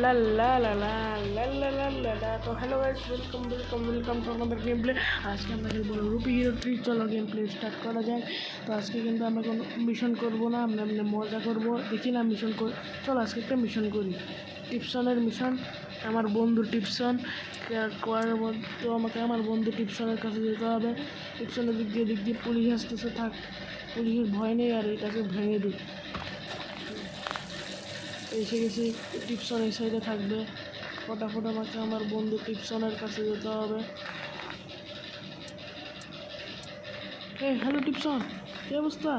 লা লা লা লা লা লা লা লা লা। তো হ্যালো গাইস, ওয়েলকাম টু আমাদের গেম প্লে। আজকে আমরা খেলবো রুপি হিরো 3। চলো গেম প্লে স্টার্ট করা যায়। তো আজকে কিন্তু আমরা কোনো মিশন করবো না, আমরা এমনি মজা করবো। দেখি না মিশন করি, চলো আজকে একটা মিশন করি। টিপসনের মিশন, আমার বন্ধু টিপসন করার মধ্যে। তো আমাকে আমার বন্ধু টিপসনের কাছে যেতে হবে। টিপসনের দিক দিয়ে পুলিশ আসতেছে, থাক পুলিশের ভয় নেই, আর এটাকে ভেঙে দিই। এসে গেছি, টিপসন এই সাইডে থাকবে। ফটাফট আমাকে আমার বন্ধু টিপসনের কাছে যেতে হবে। এই হ্যালো টিপসন, কী অবস্থা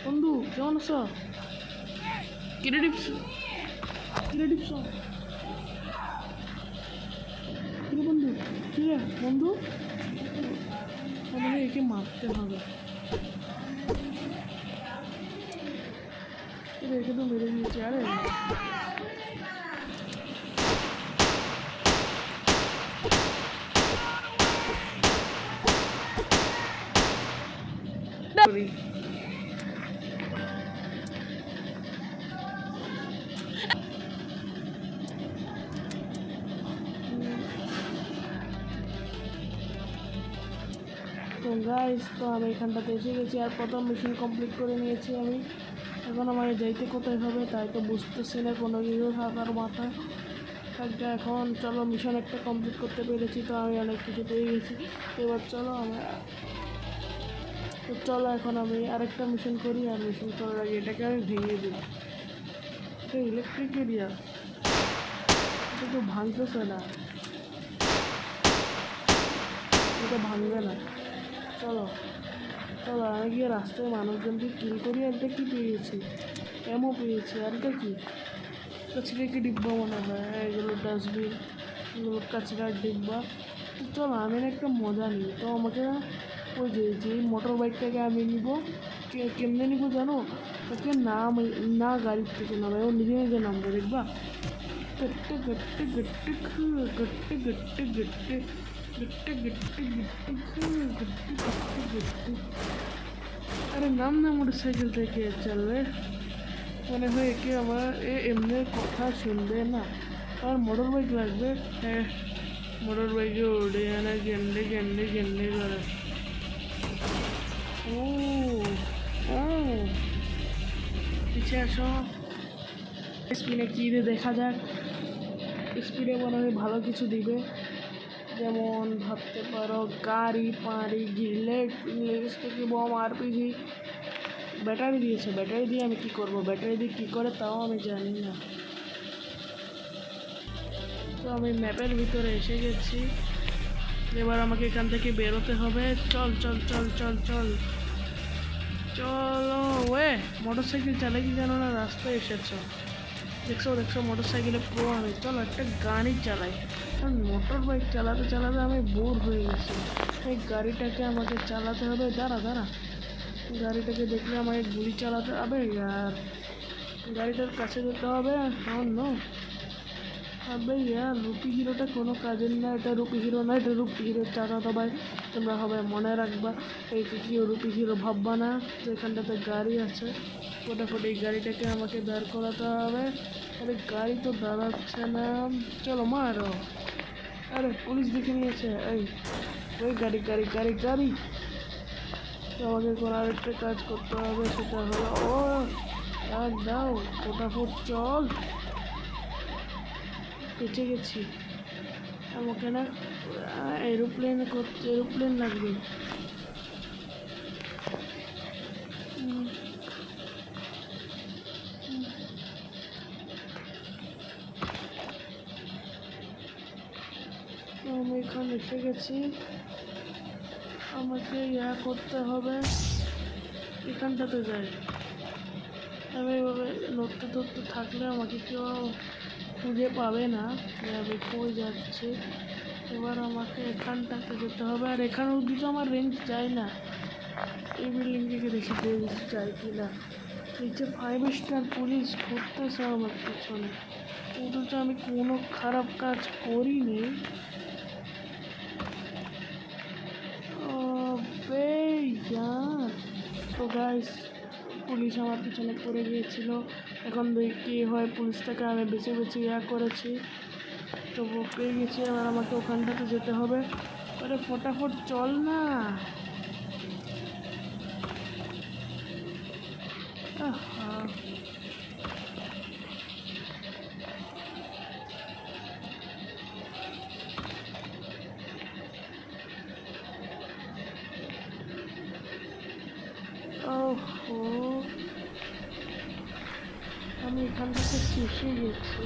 বন্ধু, কেমন আছো? কিরে টিপসন, কিরে টিপসন, কিরে বন্ধু, কিরে বন্ধু, মনে হয় একে মারতে হবে। একে তো মেরে দিয়েছে। আরে সরি, তো গাইস, তো আমি এখানটাতে এসে গেছি আর প্রথম মিশন কমপ্লিট করে নিয়েছি আমি। এখন আমার যাইতে কোথায় হবে তাই তো বুঝতেছি না, কোনো কিছু থাকার মাথা থাকবে। এখন চলো মিশন একটা কমপ্লিট করতে পেরেছি, তো আমি অনেক কিছু পেয়ে গেছি। এবার চলো এখন আমি আরেকটা মিশন করি, আর মিশন করার আগে এটাকে আমি ভেঙে দিই। এটা ইলেকট্রিক এরিয়া, এটা তো ভাঙতেছে না, এটা ভাঙবে না। চলো চলো আমি গিয়ে রাস্তায় মানুষজনকে কিল করি। আর এটা কী পেয়েছি, এমও পেয়েছি। আর এটা কি, কাছড়ে কি ডিব্বা মনে হয়, এগুলো ডাস্টবিন, এগুলো কাছড়ার ডিব্বা। তো চলো আমি না একটা মজা নিই। তো আমাকে ওই যে মোটর বাইকটাকে আমি নিব। কেমনে নিব জানো? ওকে না গাড়ির থেকে নামে, ও নিজে নিজে নামবে, দেখবা। গট্টে গট্টে গট্টে খু, গট্টে গট্টে গট্টে গট্টে গট্টে গট্টে খু, গট্টে গট্টে গট্টে। আরে নাম না মোটর সাইকেল থেকে, চলবে। মনে হয় একে আমার এমনি কথা শুনবে না, আর মোটর বাইক লাগবে। হ্যাঁ, মোটর বাইকে উঠে না, গেন্ডে গেন্ডে গেন্ডে করে। ও ও পিছিয়ে আসো। স্পিনে কী দিয়ে দেখা যাক। স্পিডে মনে হয় ভালো কিছু দিবে, যেমন ভাবতে পারো গাড়ি পাড়ি গিলেট ইংলিশ থেকে বম আরপিজি। ব্যাটারি দিয়েছে, ব্যাটারি দিয়ে আমি কী করবো, ব্যাটারি দিয়ে কী করে তাও আমি জানি না। তো আমি ম্যাপের ভিতরে এসে গেছি, এবার আমাকে এখান থেকে বেরোতে হবে। চল চল চল চল চল চলো। ওয়ে মোটর সাইকেল চালাই কি জানো না, রাস্তায় এসেছো, দেখছো মোটর সাইকেলে প্রো আমি। চলো একটা গাড়ি চালাই, কারণ মোটর বাইক চালাতে চালাতে আমি বোর হয়ে গেছি। এই গাড়িটাকে আমাকে চালাতে হবে। দাঁড়া, গাড়িটাকে দেখলে আমাকে গুলি চালাতে হবে। আর গাড়িটার কাছে যেতে হবে। নো, আবে ইয়ার রুপি হিরোটা কোনো কাজের না। এটা রুপি হিরো না, এটা রুপি হিরোর চাচাতো ভাই। তোমরা সবাই মনে রাখবা, এই কেউ রুপি হিরো ভাববা না। তো এখানটাতে গাড়ি আছে, ফটাফট এই গাড়িটাকে আমাকে দাঁড় করাতে হবে। আরে গাড়ি তো দাঁড়াচ্ছে না, চলো মারো। আরে পুলিশ দেখে নিয়েছে। ওই গাড়ি গাড়ি গাড়ি গাড়ি। তো আমাকে কোনো আরেকটা কাজ করতে হবে, সেটা হলো দাও ফটাফট চল। বেঁচে গেছি। আমাকে না এরোপ্লেন লাগবে। আমি এখানে এসে গেছি, আমাকে করতে হবে। এখানটাতে যাই আমি। এভাবে নড়তে থাকলে আমাকে কেউ খুঁজে পাবে না যে আমি কই যাচ্ছি। এবার আমাকে এখানটাতে যেতে হবে, আর এখানে অবধি তো আমার রেঞ্জ যায় না। এই বিল্ডিং থেকে দেখি রেঞ্জ যায় কি না। নিচে 5 স্টার পুলিশ করতেছে আমার পিছনে, অথচ আমি কোনো খারাপ কাজ করিনি। ও বে ইয়ার। তো গাইস, পুলিশ আমার পিছনে পড়ে গিয়েছিল। এখন দেখি কী হয়, পুলিশটাকে আমি বেছে বেছে করেছি, তো পেয়ে গেছি। এবার আমাকে ওখানটাতে যেতে হবে। আরে ফটাফট চল না। আহা, ওহো, আমি এখান থেকে ফেঁসে গেছি।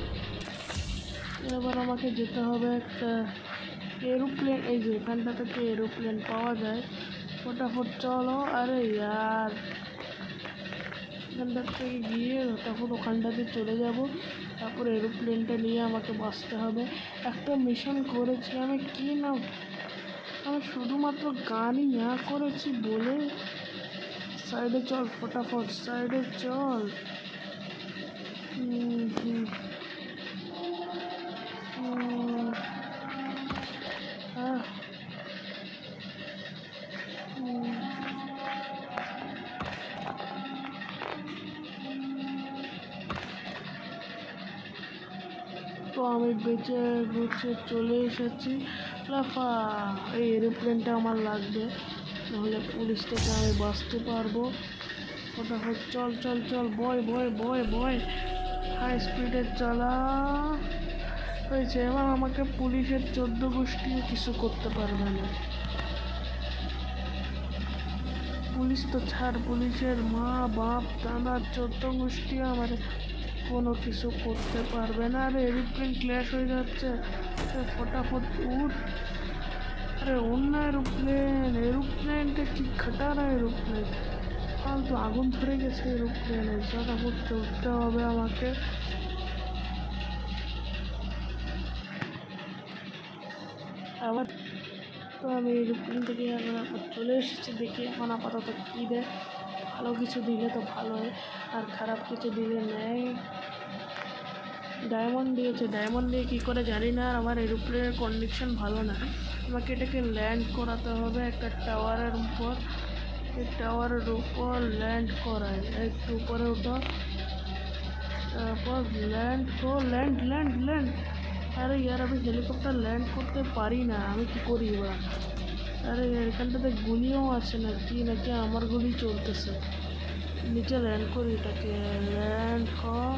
এবার আমাকে যেতে হবে একটা এরোপ্লেন। এই যে এখানটা থেকে এরোপ্লেন পাওয়া যায়। ফটাফট চলো। আরে ইয়ার, এখানটার থেকে গিয়ে তখন ওখানটাতে চলে যাব। তারপর এরোপ্লেনটা নিয়ে আমাকে বাঁচতে হবে। একটা মিশন করেছি আমি, কি না, আমি শুধুমাত্র গানই করেছি বলে। সাইডে চল ফটাফট, সাইডে চল। হুম হুম হুম, আহ, হুম। তো আমি বেঁচে গুছে চলে এসেছি। লাফা, এই এরোপ্লেনটা আমার লাগবে, নাহলে পুলিশ থেকে আমি বাঁচতে পারবো। ফটাফট চল চল চল, বয় বয় বয় বয়, হাই স্পিডে চালা। হয়েছে, এবার আমাকে পুলিশের 14 গোষ্ঠীও কিছু করতে পারবে না। পুলিশ তো ছাড়, পুলিশের মা বাপ দাদা 14 গোষ্ঠী আমার কোনো কিছু করতে পারবে না। আরে এরোপ্লেন ক্র্যাশ হয়ে যাচ্ছে, ফটাফট উঠ। আরে অন্য এরোপ্লেন, এরোপ্লেনটা কি খাটারা এরোপ্লেন, ফালতু আগুন ধরে গেছে এরোপ্লেনে। ফটাফট চলতে হবে আমাকে। আবার তো আমি এরোপ্লেন থেকে এখন চলে এসেছি। দেখি এখন আপাতত কী দেয়। ভালো কিছু দিলে তো ভালো হয়, আর খারাপ কিছু দিলে নেয়। ডায়মন্ড দিয়েছে, ডায়মন্ড দিয়ে কী করে জানি না। আর আমার এরোপ্লেনের কন্ডিশন ভালো না। আমাকে এটাকে ল্যান্ড করাতে হবে একটা টাওয়ারের উপর। এই টাওয়ারের উপর ল্যান্ড করায়, একটু উপরে ওঠা, তারপর ল্যান্ড কো, ল্যান্ড ল্যান্ড ল্যান্ড। আরে ইয়ার, আমি হেলিকপ্টার ল্যান্ড করতে পারি না, আমি কী করি এবার? আরে এখানটাতে গুলিও আছে না কি, নাকি আমার গুলি চলতেছে? নিচে ল্যান্ড করি, এটাকে ল্যান্ড কর।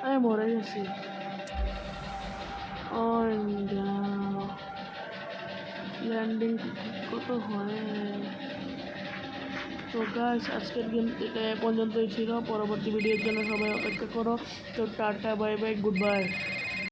আমি মরে গেছি। ল্যান্ডিং কত হয়? তো গাইস, আজকের গেম এটা এ পর্যন্তই ছিল। পরবর্তী ভিডিওর জন্য সবাই অপেক্ষা করো। তো tata, bye bye, good bye.